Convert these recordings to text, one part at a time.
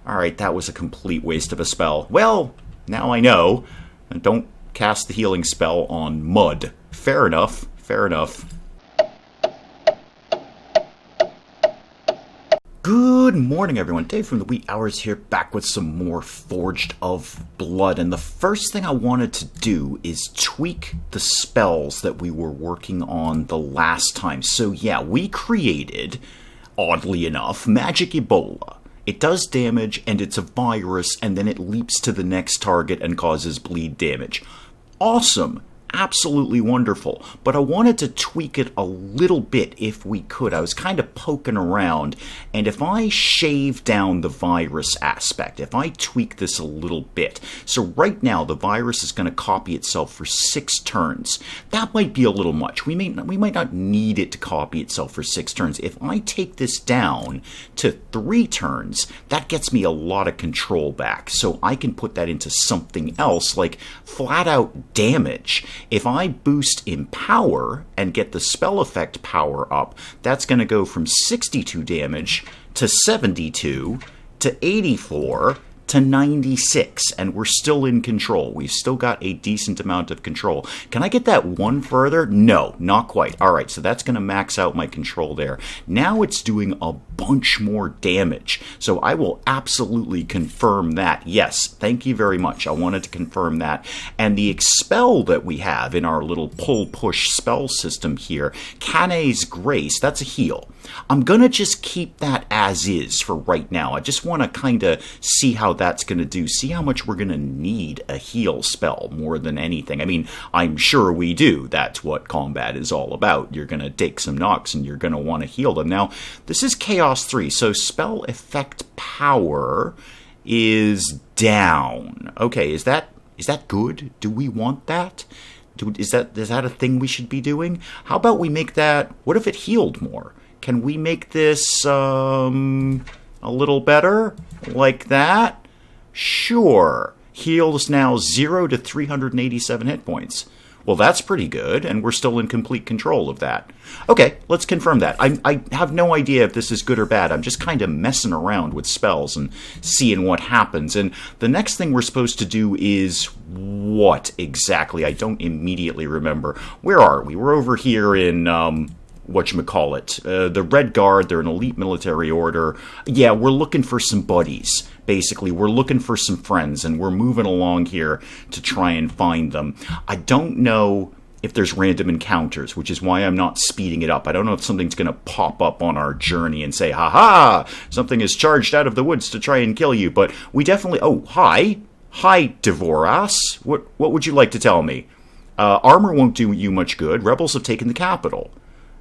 Alright, that was a complete waste of a spell. Well, now I know. Don't cast the healing spell on mud. Fair enough. Fair enough. Good morning, everyone. Dave from the wee hours here, back with some more Forged of Blood. And the first thing I wanted to do is tweak the spells that we were working on the last time. So yeah, we created, oddly enough, Magic Ebola. It does damage, and it's a virus, and then it leaps to the next target and causes bleed damage. Awesome. Absolutely wonderful. But I wanted to tweak it a little bit if we could. I was kind of poking around, and if I shave down the virus aspect, if I tweak this a little bit, so right now the virus is going to copy itself for 6 turns. That might be a little much. We might not need it to copy itself for 6 turns. If I take this down to 3 turns, that gets me a lot of control back. So I can put that into something else, like flat out damage. If I boost in power and get the spell effect power up, that's going to go from 62 damage to 72 to 84 to 96, and we're still in control. We've still got a decent amount of control. Can I get that one further? No, not quite. Alright, so that's going to max out my control there. Now it's doing a bunch more damage, so I will absolutely confirm that. Yes, thank you very much. I wanted to confirm that. And the expel that we have in our little pull-push spell system here, Cane's Grace, that's a heal. I'm going to just keep that as is for right now. I just want to kind of see how that's going to do. See how much we're going to need a heal spell more than anything. I mean, I'm sure we do. That's what combat is all about. You're going to take some knocks and you're going to want to heal them. Now, this is Chaos 3, so spell effect power is down. Okay, is that good? Do we want that? Is that a thing we should be doing? How about we make that... What if it healed more? Can we make this a little better? Like that? Sure. Heals now 0 to 387 hit points. Well, that's pretty good, and we're still in complete control of that. Okay, let's confirm that. I have no idea if this is good or bad. I'm just kind of messing around with spells and seeing what happens. And the next thing we're supposed to do is what exactly? I don't immediately remember. Where are we? We're over here in... whatchamacallit, the Red Guard, they're an elite military order. Yeah, we're looking for some buddies, basically. We're looking for some friends, and we're moving along here to try and find them. I don't know if there's random encounters, which is why I'm not speeding it up. I don't know if something's going to pop up on our journey and say, ha-ha, something is charged out of the woods to try and kill you, but we definitely... Oh, hi. Hi, Devoras. What would you like to tell me? Armor won't do you much good. Rebels have taken the capital.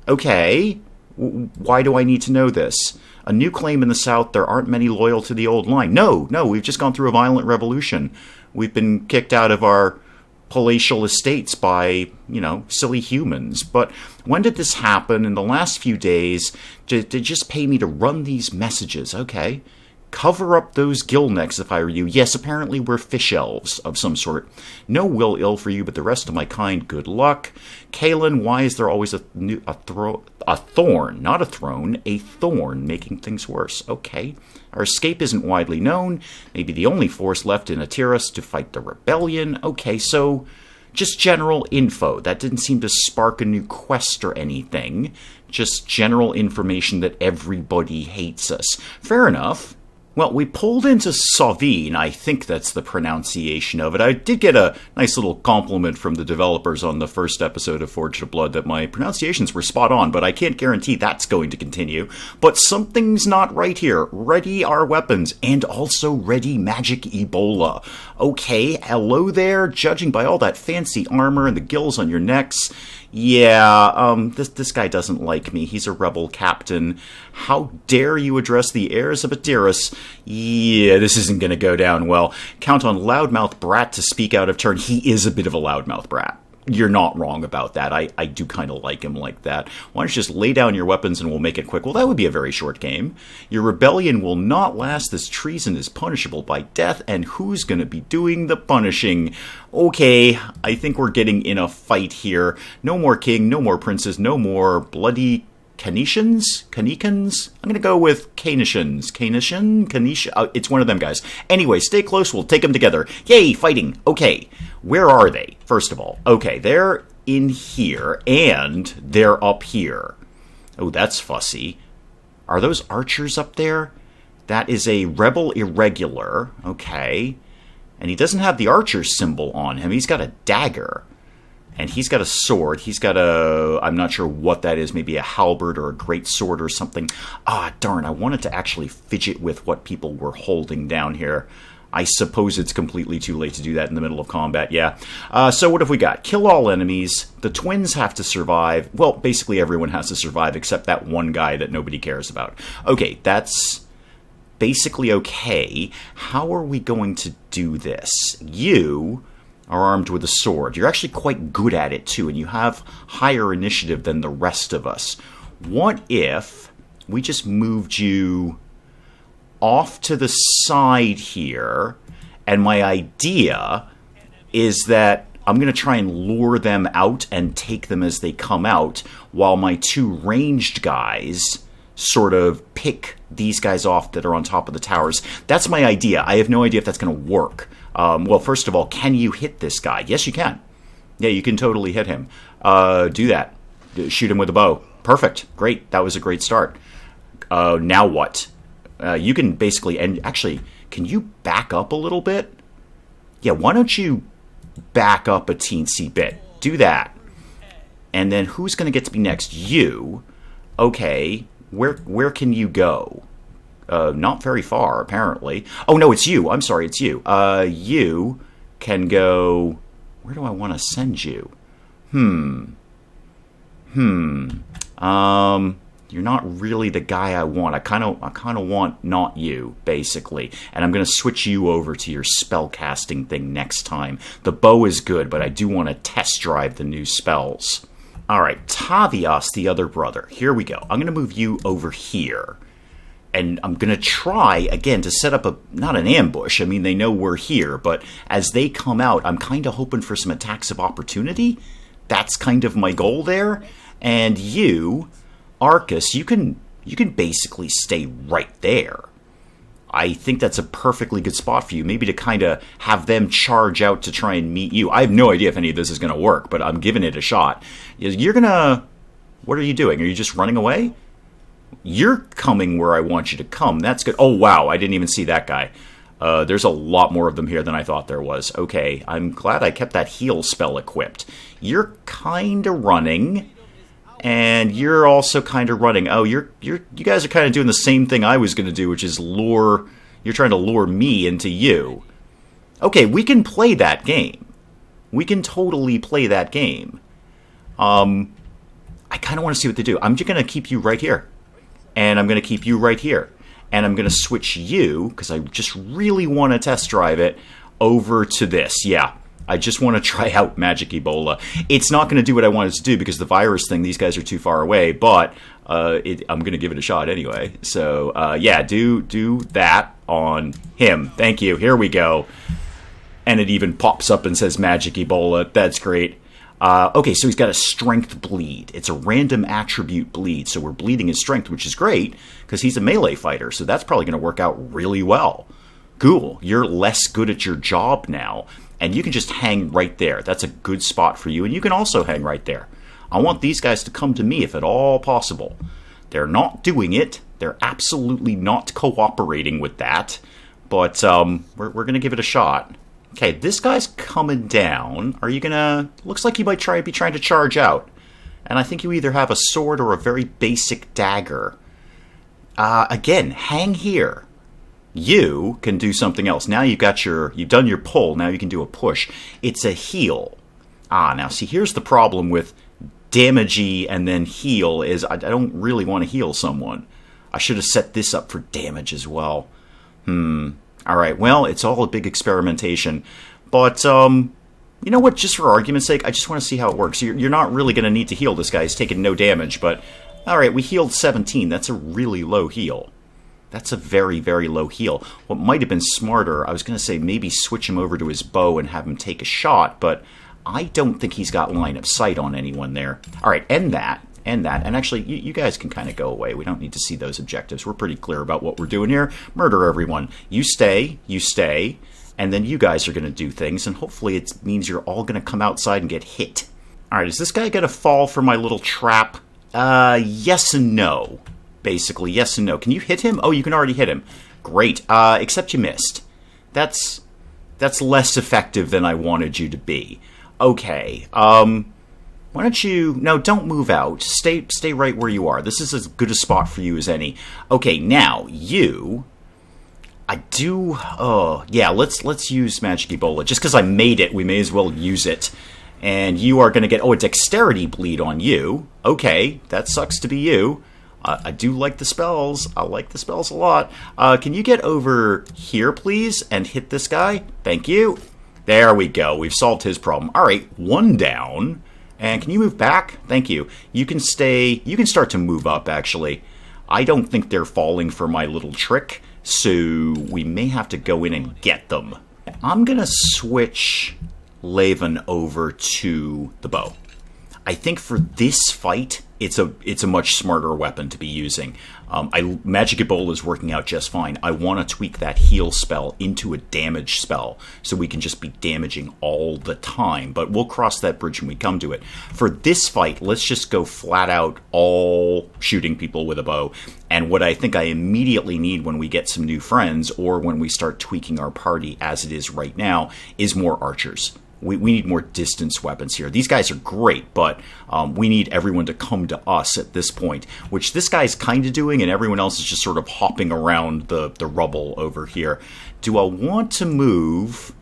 Okay, why do I need to know this? A new claim in the South, there aren't many loyal to the old line. No, we've just gone through a violent revolution. We've been kicked out of our palatial estates by, silly humans. But when did this happen? In the last few days, they just pay me to run these messages. Okay. Cover up those gill necks if I were you. Yes, apparently we're fish elves of some sort. No will ill for you, but the rest of my kind, good luck. Kaelin, why is there always a thorn, not a throne, a thorn making things worse? Okay. Our escape isn't widely known. Maybe the only force left in Atiras to fight the rebellion. Okay, so just general info. That didn't seem to spark a new quest or anything. Just general information that everybody hates us. Fair enough. Well, we pulled into Sauvine, I think that's the pronunciation of it. I did get a nice little compliment from the developers on the first episode of Forged of Blood that my pronunciations were spot on, but I can't guarantee that's going to continue. But something's not right here. Ready our weapons, and also ready Magic Ebola. Okay, hello there, judging by all that fancy armor and the gills on your necks. Yeah, this guy doesn't like me. He's a rebel captain. How dare you address the heirs of Atiras? Yeah, this isn't going to go down well. Count on Loudmouth Brat to speak out of turn. He is a bit of a loudmouth brat. You're not wrong about that. I do kind of like him like that. Why don't you just lay down your weapons and we'll make it quick? Well, that would be a very short game. Your rebellion will not last. This treason is punishable by death, and who's going to be doing the punishing? Okay, I think we're getting in a fight here. No more king, no more princes, no more bloody Canicans? I'm going to go with Canicians. Canicia? It's one of them guys. Anyway, stay close. We'll take them together. Yay, fighting. Okay, where are they, first of all? Okay, they're in here, and they're up here. Oh, that's fussy. Are those archers up there? That is a rebel irregular. Okay. And he doesn't have the archer symbol on him. He's got a dagger. And he's got a sword. He's got a... I'm not sure what that is. Maybe a halberd or a great sword or something. Ah, darn. I wanted to actually fidget with what people were holding down here. I suppose it's completely too late to do that in the middle of combat, yeah. So what have we got? Kill all enemies. The twins have to survive. Well, basically everyone has to survive except that one guy that nobody cares about. Okay, that's basically okay. How are we going to do this? You are armed with a sword. You're actually quite good at it, too, and you have higher initiative than the rest of us. What if we just moved you off to the side here, and my idea is that I'm going to try and lure them out and take them as they come out, while my two ranged guys sort of pick these guys off that are on top of the towers. That's my idea. I have no idea if that's going to work. Well, first of all, can you hit this guy? Yes, you can. Yeah, you can totally hit him. Do that. Shoot him with a bow. Perfect. Great. That was a great start. Now what? You can basically... And actually, can you back up a little bit? Yeah, why don't you back up a teensy bit? Do that. And then who's going to get to be next? You. Okay. Where can you go? Not very far, apparently. Oh, no, it's you. I'm sorry, it's you. You can go... Where do I want to send you? You're not really the guy I want. I kind of want not you, basically. And I'm going to switch you over to your spellcasting thing next time. The bow is good, but I do want to test drive the new spells. All right, Tavias, the other brother. Here we go. I'm going to move you over here. And I'm going to try, again, to set up not an ambush. I mean, they know we're here. But as they come out, I'm kind of hoping for some attacks of opportunity. That's kind of my goal there. And you, Arcus, you can basically stay right there. I think that's a perfectly good spot for you. Maybe to kind of have them charge out to try and meet you. I have no idea if any of this is going to work, but I'm giving it a shot. You're going to... What are you doing? Are you just running away? You're coming where I want you to come. That's good. Oh, wow. I didn't even see that guy. There's a lot more of them here than I thought there was. Okay, I'm glad I kept that heal spell equipped. You're kind of running... And you're also kind of running. Oh, you guys are kind of doing the same thing I was going to do, which is lure. You're trying to lure me into you. Okay, we can play that game. We can totally play that game. I kind of want to see what they do. I'm just going to keep you right here. And I'm going to keep you right here. And I'm going to switch you, because I just really want to test drive it, over to this. Yeah. I just want to try out Magic Ebola. It's not going to do what I want it to do because the virus thing, these guys are too far away, but I'm going to give it a shot anyway. So, yeah, do that on him. Thank you. Here we go. And it even pops up and says Magic Ebola. That's great. Okay, so he's got a strength bleed. It's a random attribute bleed, so we're bleeding his strength, which is great because he's a melee fighter, so that's probably going to work out really well. Cool. You're less good at your job now. And you can just hang right there. That's a good spot for you. And you can also hang right there. I want these guys to come to me if at all possible. They're not doing it. They're absolutely not cooperating with that. But we're going to give it a shot. Okay, this guy's coming down. Are you going to... Looks like you might be trying to charge out. And I think you either have a sword or a very basic dagger. Again, hang here. You can do something else. Now you've done your pull. Now you can do a push. It's a heal. Now see, here's the problem with damagey and then heal is I don't really want to heal someone. I should have set this up for damage as well. All right, well, it's all a big experimentation. But, you know what, just for argument's sake, I just want to see how it works. You're not really going to need to heal this guy. He's taking no damage, but, all right, we healed 17. That's a really low heal. That's a very, very low heal. What might have been smarter, I was going to say maybe switch him over to his bow and have him take a shot, but I don't think he's got line of sight on anyone there. All right, end that. and that. And actually, you guys can kind of go away. We don't need to see those objectives. We're pretty clear about what we're doing here. Murder everyone. You stay, and then you guys are going to do things, and hopefully it means you're all going to come outside and get hit. All right, is this guy going to fall for my little trap? Yes and no. Basically, yes and no. Can you hit him? Oh, you can already hit him. Great. Except you missed. That's less effective than I wanted you to be. Okay. Why don't you... No, don't move out. Stay right where you are. This is as good a spot for you as any. Okay, now, you... I do... Oh, yeah, let's use Magic Ebola. Just because I made it, we may as well use it. And you are going to get... Oh, a Dexterity Bleed on you. Okay, that sucks to be you. I do like the spells. I like the spells a lot. Can you get over here, please, and hit this guy? Thank you. There we go. We've solved his problem. All right, one down. And can you move back? Thank you. You can stay... You can start to move up, actually. I don't think they're falling for my little trick, so we may have to go in and get them. I'm going to switch Laven over to the bow. I think for this fight, it's a much smarter weapon to be using. Magic Ebola is working out just fine. I want to tweak that heal spell into a damage spell so we can just be damaging all the time. But we'll cross that bridge when we come to it. For this fight, let's just go flat out all shooting people with a bow. And what I think I immediately need when we get some new friends or when we start tweaking our party as it is right now is more archers. We need more distance weapons here. These guys are great, but we need everyone to come to us at this point, which this guy's kind of doing, and everyone else is just sort of hopping around the rubble over here. Do I want to move?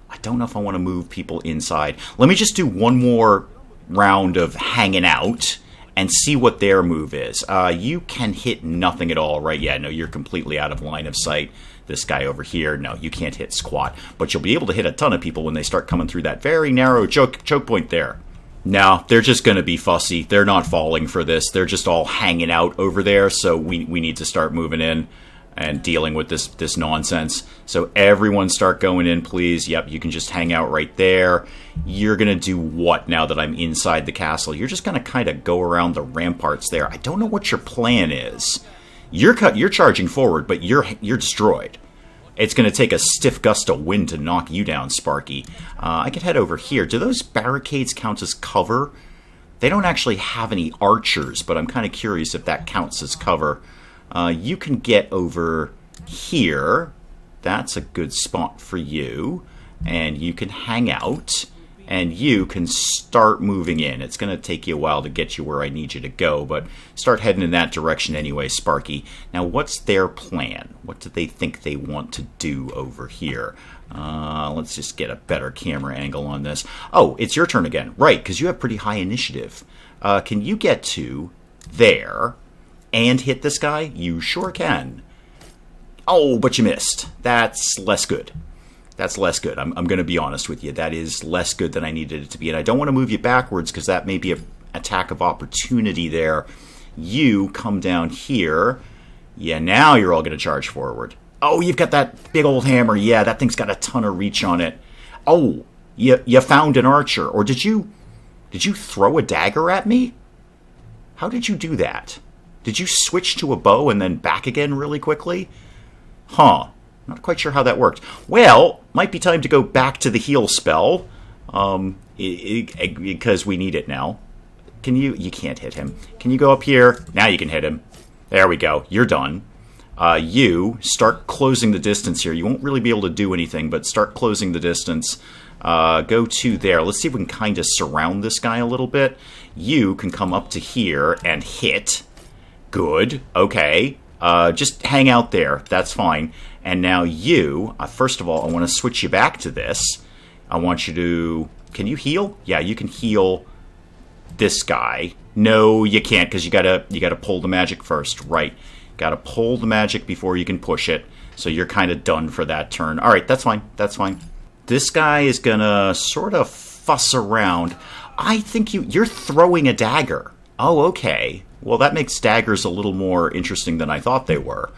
I don't know if I want to move people inside. Let me just do one more round of hanging out and see what their move is. You can hit nothing at all, right? Yeah, no, you're completely out of line of sight. This guy over here, no, you can't hit squat. But you'll be able to hit a ton of people when they start coming through that very narrow choke point there. No, they're just going to be fussy. They're not falling for this. They're just all hanging out over there, so we need to start moving in and dealing with this nonsense. So everyone start going in, please. Yep, you can just hang out right there. You're going to do what now that I'm inside the castle? You're just going to kind of go around the ramparts there. I don't know what your plan is. You're charging forward, but you're destroyed. It's going to take a stiff gust of wind to knock you down, Sparky. I could head over here. Do those barricades count as cover? They don't actually have any archers, but I'm kind of curious if that counts as cover. You can get over here. That's a good spot for you. And you can hang out. And you can start moving in. It's going to take you a while to get you where I need you to go, but start heading in that direction anyway, Sparky. Now, what's their plan? What do they think they want to do over here? Let's just get a better camera angle on this. Oh, it's your turn again. Right, because you have pretty high initiative. Can you get to there and hit this guy? You sure can. Oh, but you missed. That's less good. That's less good. I'm going to be honest with you. That is less good than I needed it to be. And I don't want to move you backwards because that may be an attack of opportunity there. You come down here. Yeah, now you're all going to charge forward. Oh, you've got that big old hammer. Yeah, that thing's got a ton of reach on it. Oh, you found an archer. Or did you throw a dagger at me? How did you do that? Did you switch to a bow and then back again really quickly? Huh. Not quite sure how that worked. Well, might be time to go back to the heal spell, because we need it now. Can you... You can't hit him. Can you go up here? Now you can hit him. There we go. You're done. You start closing the distance here. You won't really be able to do anything, but start closing the distance. Go to there. Let's see if we can kind of surround this guy a little bit. You can come up to here and hit. Good. Okay. Just hang out there. That's fine. And now you, first of all, I want to switch you back to this. I want you to... Can you heal? Yeah, you can heal this guy. No, you can't, because you gotta pull the magic first. Right. Gotta pull the magic before you can push it. So you're kind of done for that turn. All right, that's fine. That's fine. This guy is gonna sort of fuss around. I think you're throwing a dagger. Oh, okay. Well, that makes daggers a little more interesting than I thought they were.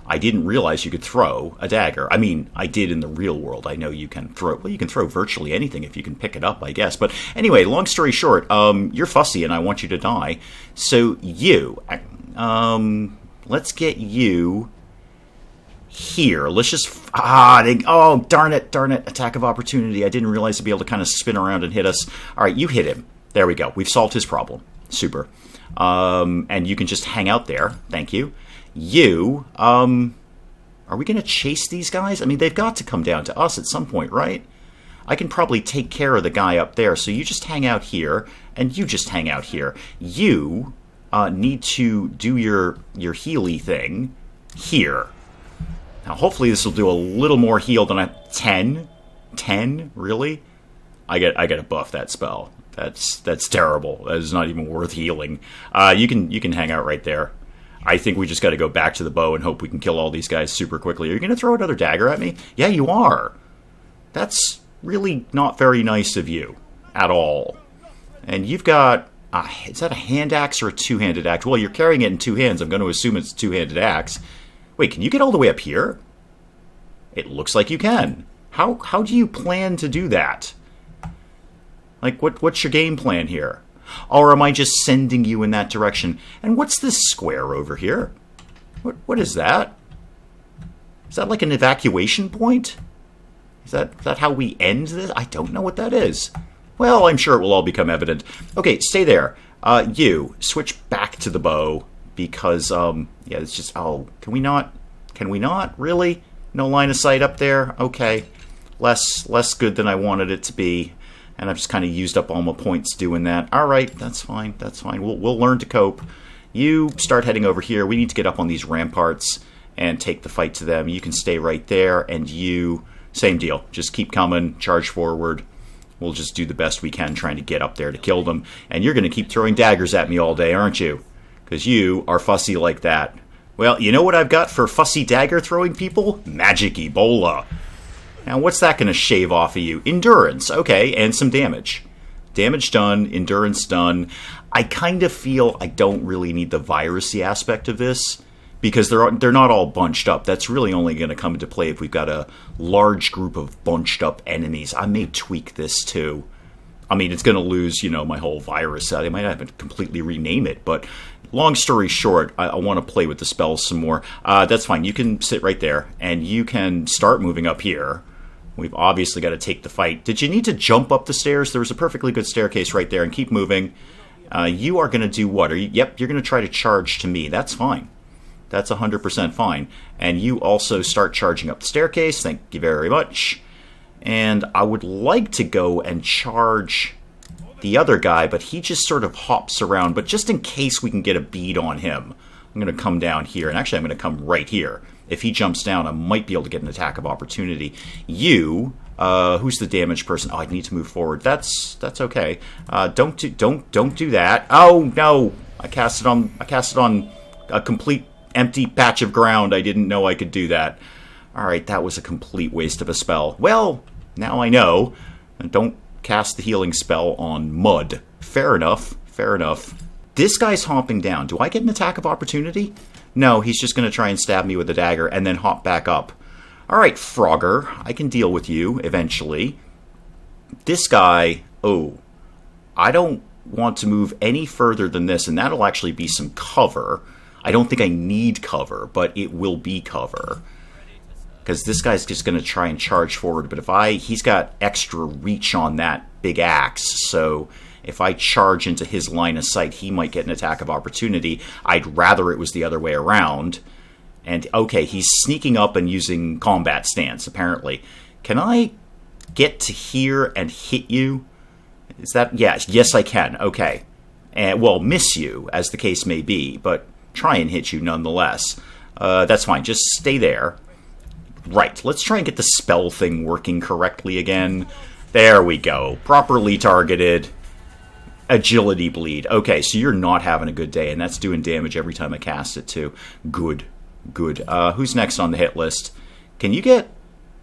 I didn't realize you could throw a dagger. I mean, I did in the real world. I know you can throw... Well, you can throw virtually anything if you can pick it up, I guess. But anyway, long story short, you're fussy and I want you to die. So you... let's get you... here. Let's just... oh, darn it. Attack of opportunity. I didn't realize to be able to kind of spin around and hit us. All right, you hit him. There we go. We've solved his problem. Super. And you can just hang out there. Thank you. You, are we going to chase these guys? I mean, they've got to come down to us at some point, right? I can probably take care of the guy up there, so you just hang out here, and you just hang out here. You need to do your healy thing here. Now, hopefully this will do a little more heal than 10? 10? Really? I gotta buff that spell. That's terrible. That is not even worth healing. You can hang out right there. I think we just got to go back to the bow and hope we can kill all these guys super quickly. Are you going to throw another dagger at me? Yeah, you are. That's really not very nice of you at all. And you've got... is that a hand axe or a two-handed axe? Well, you're carrying it in two hands. I'm going to assume it's a two-handed axe. Wait, can you get all the way up here? It looks like you can. How do you plan to do that? Like, what's your game plan here? Or am I just sending you in that direction? And what's this square over here? What is that? Is that like an evacuation point? Is that how we end this? I don't know what that is. Well, I'm sure it will all become evident. Okay, stay there. You, switch back to the bow. Because, yeah, it's just... Oh, can we not? Can we not? Really? No line of sight up there? Okay. Less good than I wanted it to be. And I've just kind of used up all my points doing that. All right, that's fine. That's fine. We'll learn to cope. You start heading over here. We need to get up on these ramparts and take the fight to them. You can stay right there. And you, same deal. Just keep coming. Charge forward. We'll just do the best we can trying to get up there to kill them. And you're going to keep throwing daggers at me all day, aren't you? Because you are fussy like that. Well, you know what I've got for fussy dagger throwing people? Magic Ebola. Now, what's that going to shave off of you? Endurance, okay, and some damage. Damage done, endurance done. I kind of feel I don't really need the virusy aspect of this because they're not all bunched up. That's really only going to come into play if we've got a large group of bunched up enemies. I may tweak this too. I mean, it's going to lose, my whole virus. I might have to completely rename it, but long story short, I want to play with the spells some more. That's fine. You can sit right there, and you can start moving up here. We've obviously got to take the fight. Did you need to jump up the stairs? There was a perfectly good staircase right there, and keep moving. You are going to do what? Yep, you're going to try to charge to me. That's fine. That's 100% fine. And you also start charging up the staircase. Thank you very much. And I would like to go and charge the other guy, but he just sort of hops around. But just in case we can get a bead on him, I'm going to come down here. And actually, I'm going to come right here. If he jumps down, I might be able to get an attack of opportunity. You, who's the damaged person? Oh, I need to move forward. That's okay. Don't do that. Oh no! I cast it on a complete empty patch of ground. I didn't know I could do that. All right, that was a complete waste of a spell. Well, now I know. Don't cast the healing spell on mud. Fair enough. Fair enough. This guy's hopping down. Do I get an attack of opportunity? No, he's just going to try and stab me with a dagger and then hop back up. All right, Frogger, I can deal with you eventually. This guy, oh, I don't want to move any further than this, and that'll actually be some cover. I don't think I need cover, but it will be cover. Because this guy's just going to try and charge forward, but he's got extra reach on that big axe, so if I charge into his line of sight, he might get an attack of opportunity. I'd rather it was the other way around. And, okay, he's sneaking up and using combat stance, apparently. Can I get to here and hit you? Is that... Yes, I can. Okay. Well, miss you, as the case may be, but try and hit you nonetheless. That's fine. Just stay there. Right. Let's try and get the spell thing working correctly again. There we go. Properly targeted. Agility bleed. Okay, so you're not having a good day, and that's doing damage every time I cast it, too. Good. Good. Who's next on the hit list? Can you get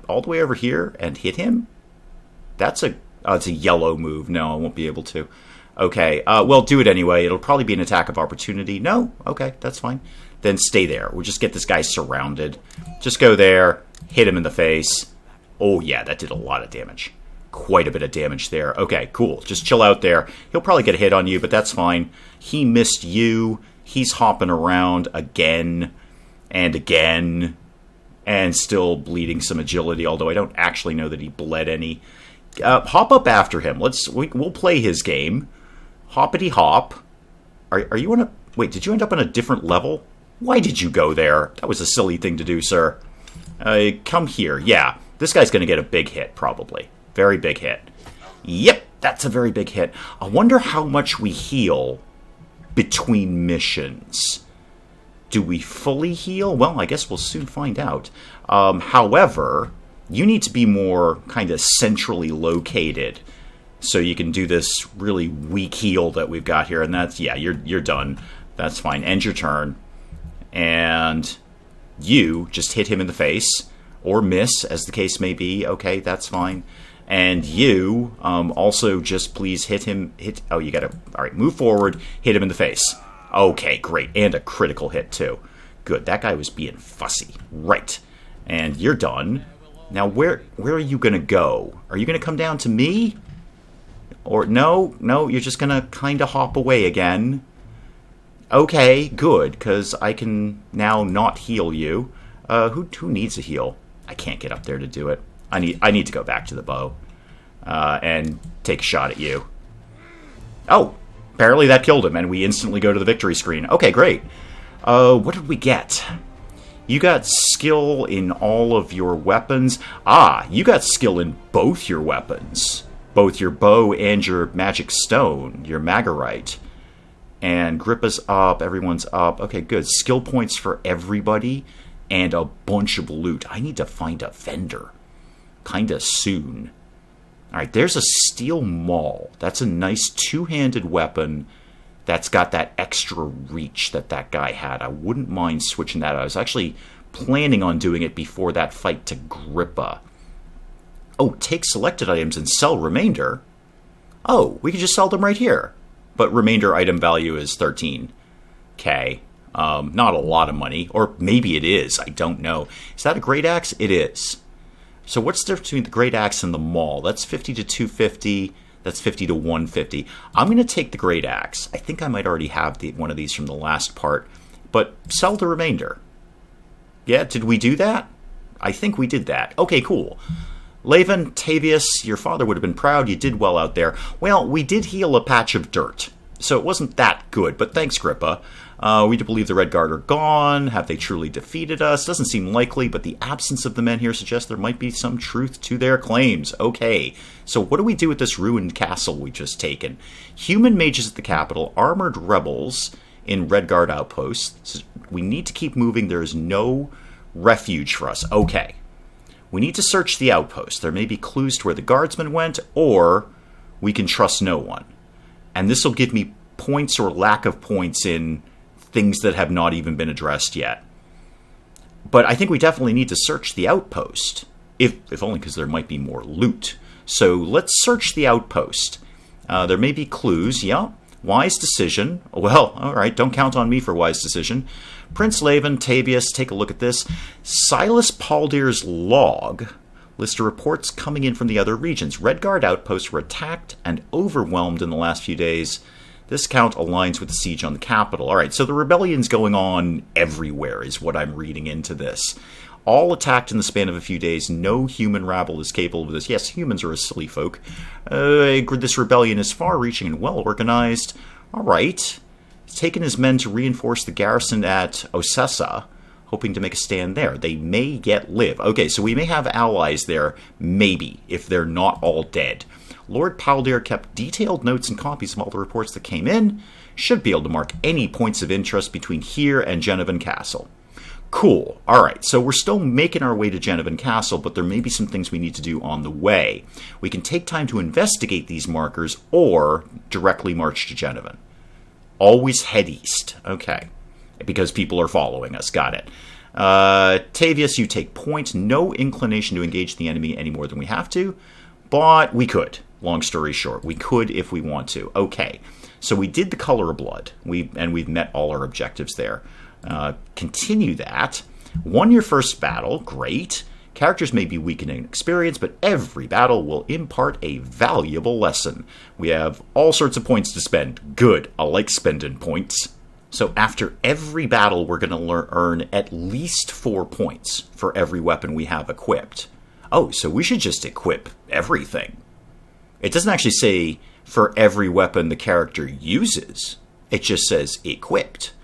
all the way over here and hit him? That's it's a yellow move. No, I won't be able to. Okay, well, do it anyway. It'll probably be an attack of opportunity. No? Okay, that's fine. then stay there. We'll just get this guy surrounded. Just go there, hit him in the face. Oh, yeah, that did a lot of damage. Quite a bit of damage there. Okay, cool. Just chill out there. He'll probably get a hit on you, but that's fine. He missed you. He's hopping around again and again and still bleeding some agility, although I don't actually know that he bled any. Hop up after him. We'll play his game. Hoppity hop. Are you on a... Wait, did you end up on a different level? Why did you go there? That was a silly thing to do, sir. Come here. Yeah, this guy's going to get a big hit, probably. Very big hit. Yep, that's a very big hit. I wonder how much we heal between missions. Do we fully heal? Well, I guess we'll soon find out. However, you need to be more kind of centrally located so you can do this really weak heal that we've got here. And that's, yeah, you're done. That's fine. End your turn. And you just hit him in the face, or miss, as the case may be. Okay, that's fine. And you also just please hit him. Oh, you gotta... All right, move forward, hit him in the face. Okay, great. And a critical hit, too. Good, that guy was being fussy. Right. And you're done. Now, where are you going to go? Are you going to come down to me? Or no, you're just going to kind of hop away again. Okay, good, because I can now not heal you. Who needs a heal? I can't get up there to do it. I need to go back to the bow and take a shot at you. Oh, apparently that killed him, and we instantly go to the victory screen. Okay, great. What did we get? You got skill in all of your weapons. Ah, you got skill in both your weapons. Both your bow and your magic stone, your Magarite. And grip is up, everyone's up. Okay, good. Skill points for everybody, and a bunch of loot. I need to find a vendor. Kinda soon. Alright, there's a steel maul. That's a nice two-handed weapon that's got that extra reach that guy had. I wouldn't mind switching that out. I was actually planning on doing it before that fight to Grippa. Oh, take selected items and sell remainder. Oh, we can just sell them right here. But remainder item value is 13k. Not a lot of money. Or maybe it is. I don't know. Is that a great axe? It is. So what's the difference between the great axe and the maul? That's 50 to 250. That's 50 to 150. I'm going to take the great axe. I think I might already have one of these from the last part. But sell the remainder. Yeah, did we do that? I think we did that. Okay, cool. Laven, Tavius, your father would have been proud. You did well out there. Well, we did heal a patch of dirt, so it wasn't that good, but thanks, Grippa. We do believe the Red Guard are gone. Have they truly defeated us? Doesn't seem likely, but the absence of the men here suggests there might be some truth to their claims. Okay, so what do we do with this ruined castle we've just taken? Human mages at the capital, armored rebels in Red Guard outposts. We need to keep moving. There is no refuge for us. Okay. We need to search the outpost. There may be clues to where the guardsmen went, or we can trust no one. And this will give me points or lack of points in things that have not even been addressed yet. But I think we definitely need to search the outpost, if only because there might be more loot. So let's search the outpost. There may be clues, yeah. Wise decision. Well, all right, don't count on me for wise decision. Prince Laven, Tavius, take a look at this. Silas Paldir's log lists reports coming in from the other regions. Red Guard outposts were attacked and overwhelmed in the last few days. This count aligns with the siege on the capital. All right, so the rebellion's going on everywhere is what I'm reading into this. All attacked in the span of a few days. No human rabble is capable of this. Yes, humans are a silly folk. This rebellion is far-reaching and well-organized. All right. He's taken his men to reinforce the garrison at Osessa, hoping to make a stand there. They may yet live. Okay, so we may have allies there, maybe, if they're not all dead. Lord Paldir kept detailed notes and copies of all the reports that came in. Should be able to mark any points of interest between here and Genevan Castle. Cool. All right, so we're still making our way to Genevan Castle, but there may be some things we need to do on the way. We can take time to investigate these markers or directly march to Genevan. Always head east. Okay. Because people are following us. Got it. Tavius, you take point. No inclination to engage the enemy any more than we have to, but we could. Long story short, we could if we want to. Okay. So we did the color of blood. We've met all our objectives there. Continue that. Won your first battle. Great. Characters may be weak in experience, but every battle will impart a valuable lesson. We have all sorts of points to spend. Good. I like spending points. So after every battle, we're going to earn at least 4 points for every weapon we have equipped. Oh, so we should just equip everything. It doesn't actually say for every weapon the character uses. It just says equipped.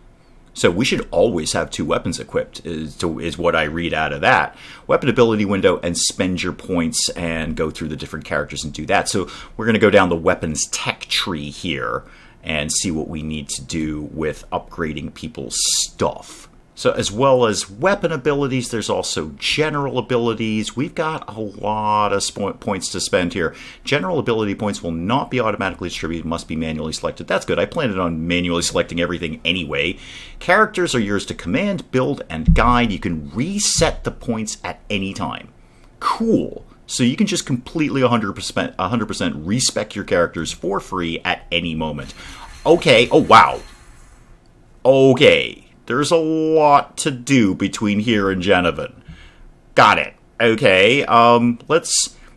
So we should always have 2 weapons equipped, is what I read out of that. Weapon ability window, and spend your points and go through the different characters and do that. So we're going to go down the weapons tech tree here and see what we need to do with upgrading people's stuff. So as well as weapon abilities, there's also general abilities. We've got a lot of points to spend here. General ability points will not be automatically distributed, must be manually selected. That's good. I planned on manually selecting everything anyway. Characters are yours to command, build, and guide. You can reset the points at any time. Cool. So you can just completely 100% respec your characters for free at any moment. Okay. Oh, wow. Okay. There's a lot to do between here and Genevan. Got it. Okay,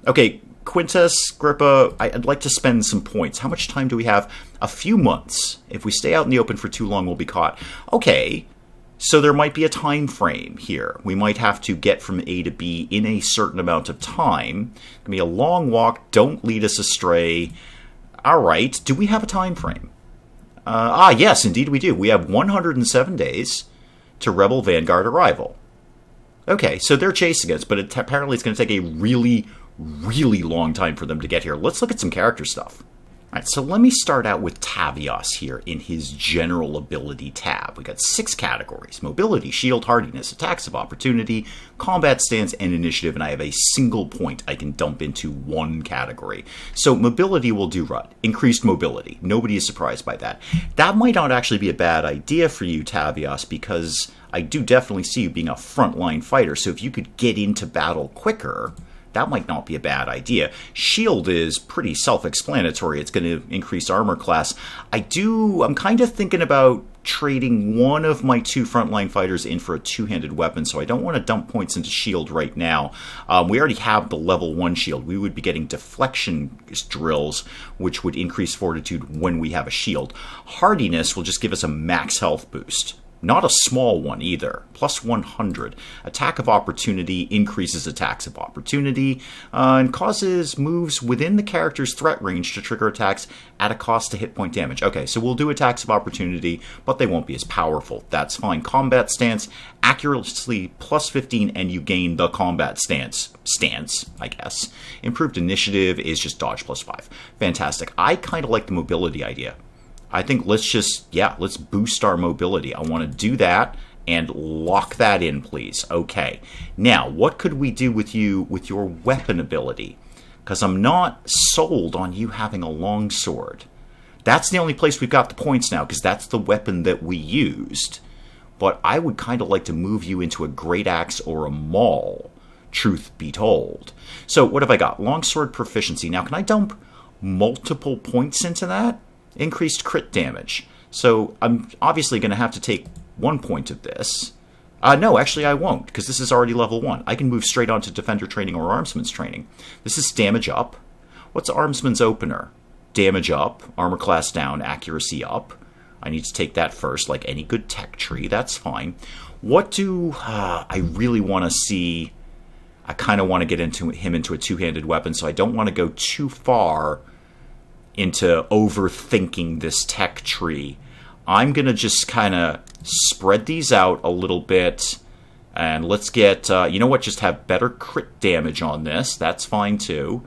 Okay, Quintus, Grippa, I'd like to spend some points. How much time do we have? A few months. If we stay out in the open for too long, we'll be caught. Okay, so there might be a time frame here. We might have to get from A to B in a certain amount of time. It's going to be a long walk. Don't lead us astray. All right, do we have a time frame? Yes, indeed we do. We have 107 days to Rebel Vanguard arrival. Okay, so they're chasing us, but apparently it's going to take a really, really long time for them to get here. Let's look at some character stuff. All right, so let me start out with Tavios here in his general ability tab. We got 6 categories: mobility, shield, hardiness, attacks of opportunity, combat stance, and initiative, and I have a single point I can dump into one category. So mobility will do right. Increased mobility. Nobody is surprised by that. That might not actually be a bad idea for you, Tavios, because I do definitely see you being a frontline fighter, so if you could get into battle quicker, that might not be a bad idea. Shield is pretty self-explanatory. It's going to increase armor class. I'm kind of thinking about trading one of my 2 frontline fighters in for a 2-handed weapon, so I don't want to dump points into shield right now. We already have the level 1 shield. We would be getting deflection drills, which would increase fortitude when we have a shield. Hardiness will just give us a max health boost. Not a small one either. Plus 100. Attack of opportunity increases attacks of opportunity and causes moves within the character's threat range to trigger attacks at a cost to hit point damage. Okay, so we'll do attacks of opportunity, but they won't be as powerful. That's fine. Combat stance, accuracy plus 15, and you gain the combat stance, I guess. Improved initiative is just dodge plus 5. Fantastic. I kind of like the mobility idea. I think let's boost our mobility. I want to do that and lock that in, please. Okay. Now, what could we do with you with your weapon ability? Because I'm not sold on you having a longsword. That's the only place we've got the points now, because that's the weapon that we used. But I would kind of like to move you into a great axe or a maul, truth be told. So what have I got? Longsword proficiency. Now, can I dump multiple points into that? Increased crit damage. So I'm obviously going to have to take 1 point of this. No, actually I won't, because this is already level 1. I can move straight on to defender training or armsman's training. This is damage up. What's armsman's opener? Damage up, armor class down, accuracy up. I need to take that first, like any good tech tree. That's fine. What do I really want to see? I kind of want to get him into a 2-handed weapon, so I don't want to go too far into overthinking this tech tree. I'm going to just kind of spread these out a little bit, and let's get, you know what, just have better crit damage on this. That's fine too.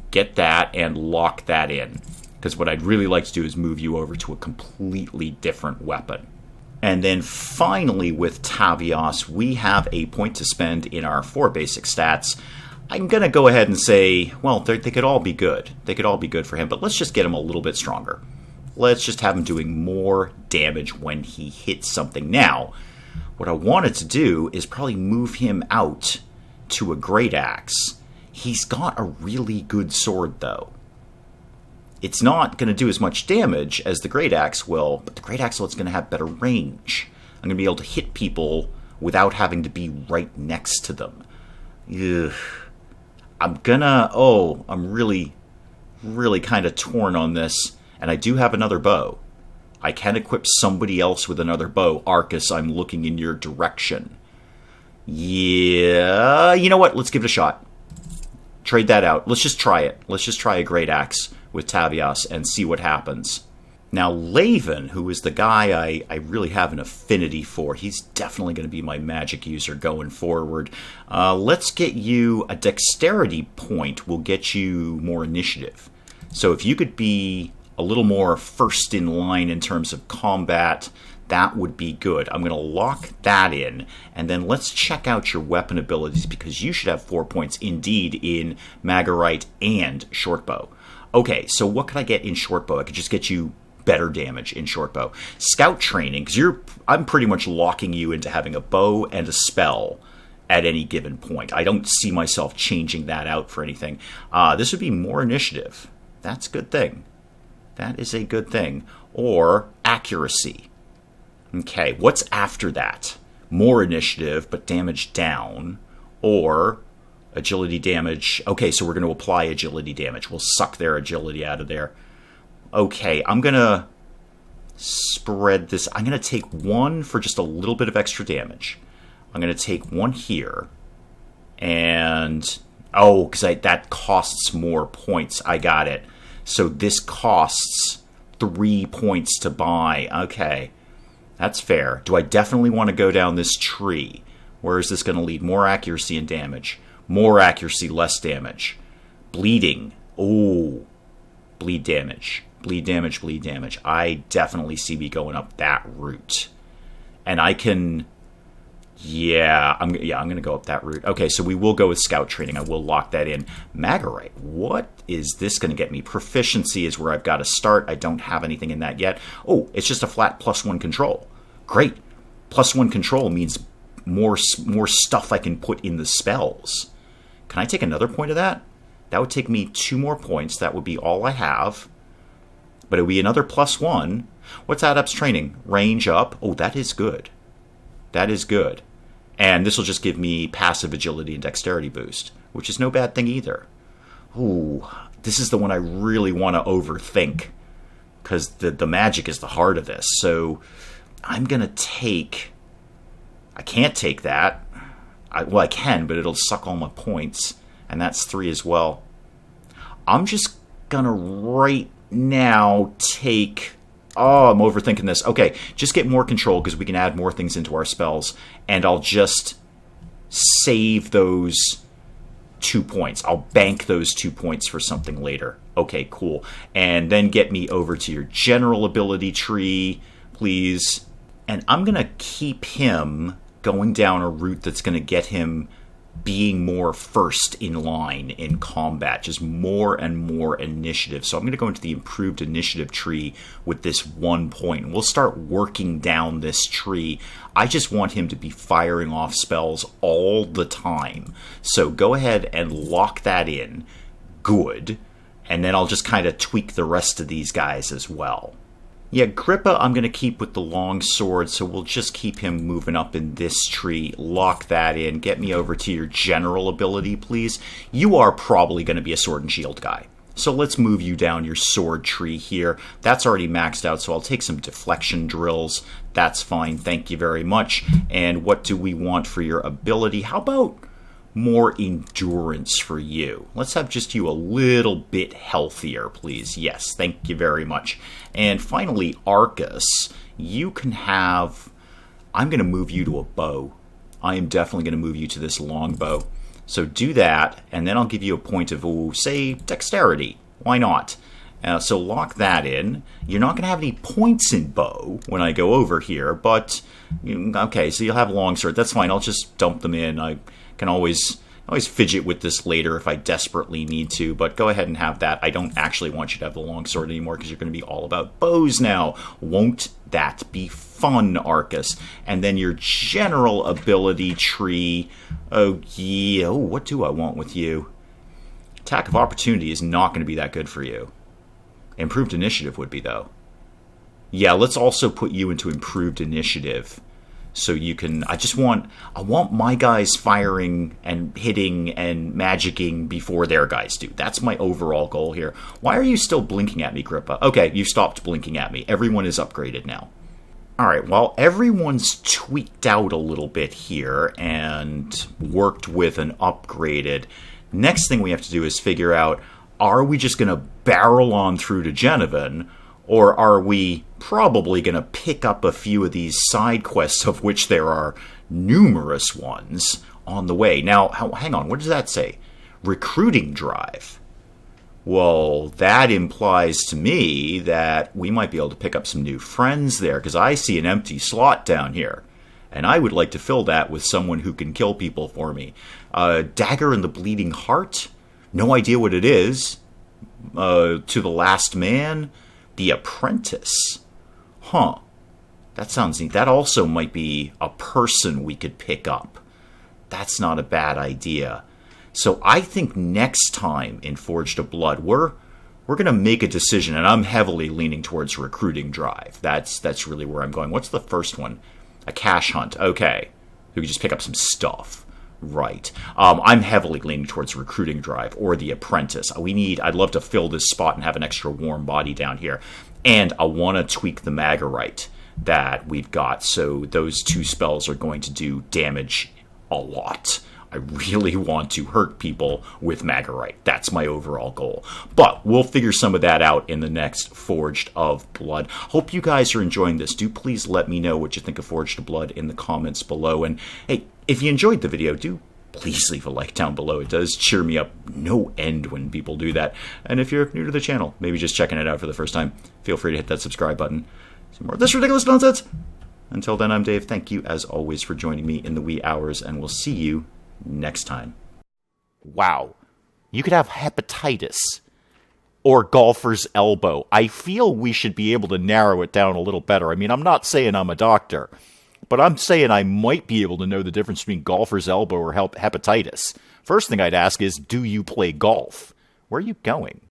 Get that and lock that in, because what I'd really like to do is move you over to a completely different weapon. And then finally with Tavios, we have a point to spend in our 4 basic stats. I'm going to go ahead and say, well, they could all be good. They could all be good for him, but let's just get him a little bit stronger. Let's just have him doing more damage when he hits something. Now, what I wanted to do is probably move him out to a great axe. He's got a really good sword, though. It's not going to do as much damage as the great axe will, but the great axe is going to have better range. I'm going to be able to hit people without having to be right next to them. Ugh. I'm really, really kind of torn on this. And I do have another bow. I can equip somebody else with another bow. Arcus, I'm looking in your direction. Yeah, you know what? Let's give it a shot. Trade that out. Let's just try it. Let's just try a Great Axe with Tavias and see what happens. Now, Laven, who is the guy I really have an affinity for, he's definitely going to be my magic user going forward. Let's get you a dexterity point. Will get you more initiative. So if you could be a little more first in line in terms of combat, that would be good. I'm going to lock that in, and then let's check out your weapon abilities, because you should have 4 points indeed in Magarite and Shortbow. Okay, so what could I get in Shortbow? I could just get you better damage in Shortbow. Scout training, because I'm pretty much locking you into having a bow and a spell at any given point. I don't see myself changing that out for anything. This would be more initiative. That's a good thing. That is a good thing. Or accuracy. Okay, what's after that? More initiative, but damage down. Or agility damage. Okay, so we're going to apply agility damage. We'll suck their agility out of there. Okay, I'm going to spread this. I'm going to take one for just a little bit of extra damage. I'm going to take one here. And, because that costs more points. I got it. So this costs 3 points to buy. Okay, that's fair. Do I definitely want to go down this tree? Where is this going to lead? More accuracy and damage. More accuracy, less damage. Bleeding. Oh, bleed damage. Bleed damage, bleed damage. I definitely see me going up that route. And I can... I'm going to go up that route. Okay, so we will go with scout training. I will lock that in. Magarite, what is this going to get me? Proficiency is where I've got to start. I don't have anything in that yet. Oh, it's just a flat +1 control. Great. +1 control means more stuff I can put in the spells. Can I take another point of that? That would take me 2 more points. That would be all I have. But it would be another +1. What's Adept's training? Range up. Oh, that is good. That is good. And this will just give me passive agility and dexterity boost, which is no bad thing either. Ooh, this is the one I really want to overthink, because the magic is the heart of this. So I'm going to take... I can't take that. I can, but it'll suck all my points. And that's 3 as well. I'm just going to right now take... Oh, I'm overthinking this. Okay, just get more control, because we can add more things into our spells. And I'll just save those 2 points. I'll bank those 2 points for something later. Okay, cool. And then get me over to your general ability tree, please. And I'm going to keep him going down a route that's going to get him being more first in line in combat, just more and more initiative. So I'm going to go into the improved initiative tree with this 1 point, and we'll start working down this tree. I just want him to be firing off spells all the time. So go ahead and lock that in. Good. And then I'll just kind of tweak the rest of these guys as well. Yeah, Grippa I'm going to keep with the long sword, so we'll just keep him moving up in this tree. Lock that in. Get me over to your general ability, please. You are probably going to be a sword and shield guy. So let's move you down your sword tree here. That's already maxed out, so I'll take some deflection drills. That's fine, thank you very much. And what do we want for your ability? How about more endurance for you? Let's have just you a little bit healthier, please. Yes, thank you very much. And finally, Arcus, you can have... I'm going to move you to a bow. I am definitely going to move you to this long bow. So do that, and then I'll give you a point of, say, dexterity. Why not? So lock that in. You're not going to have any points in bow when I go over here, but... Okay, so you'll have longsword. That's fine. I'll just dump them in. I can always fidget with this later if I desperately need to, but go ahead and have that. I don't actually want you to have the longsword anymore, because you're going to be all about bows now. Won't that be fun, Arcus? And then your general ability tree. Oh, yeah. Oh, what do I want with you? Attack of opportunity is not going to be that good for you. Improved initiative would be, though. Yeah, let's also put you into improved initiative. So you can, I want my guys firing and hitting and magicking before their guys do. That's my overall goal here. Why are you still blinking at me, Grippa? Okay, you stopped blinking at me. Everyone is upgraded now. Alright, well, everyone's tweaked out a little bit here and worked with an upgraded. Next thing we have to do is figure out, are we just going to barrel on through to Genevan, or are we probably going to pick up a few of these side quests, of which there are numerous ones on the way? Now, hang on, what does that say? Recruiting drive. Well, that implies to me that we might be able to pick up some new friends there, because I see an empty slot down here. And I would like to fill that with someone who can kill people for me. Dagger in the Bleeding Heart? No idea what it is. To the Last Man? The Apprentice? Huh. That sounds neat. That also might be a person we could pick up. That's not a bad idea. So I think next time in Forged of Blood, we're going to make a decision, and I'm heavily leaning towards recruiting drive. That's really where I'm going. What's the first one? A cash hunt. Okay. We could just pick up some stuff. Right. I'm heavily leaning towards recruiting drive or the apprentice. I'd love to fill this spot and have an extra warm body down here. And I want to tweak the Magorite that we've got. So those two spells are going to do damage a lot. I really want to hurt people with Magorite. That's my overall goal. But we'll figure some of that out in the next Forged of Blood. Hope you guys are enjoying this. Do please let me know what you think of Forged of Blood in the comments below. And hey, if you enjoyed the video, do please leave a like down below. It does cheer me up no end when people do that. And if you're new to the channel, maybe just checking it out for the first time, feel free to hit that subscribe button. Some more of this ridiculous nonsense. Until then, I'm Dave. Thank you, as always, for joining me in the wee hours, and we'll see you next time. Wow. You could have hepatitis or golfer's elbow. I feel we should be able to narrow it down a little better. I mean, I'm not saying I'm a doctor, but I'm saying I might be able to know the difference between golfer's elbow or hepatitis. First thing I'd ask is, do you play golf? Where are you going?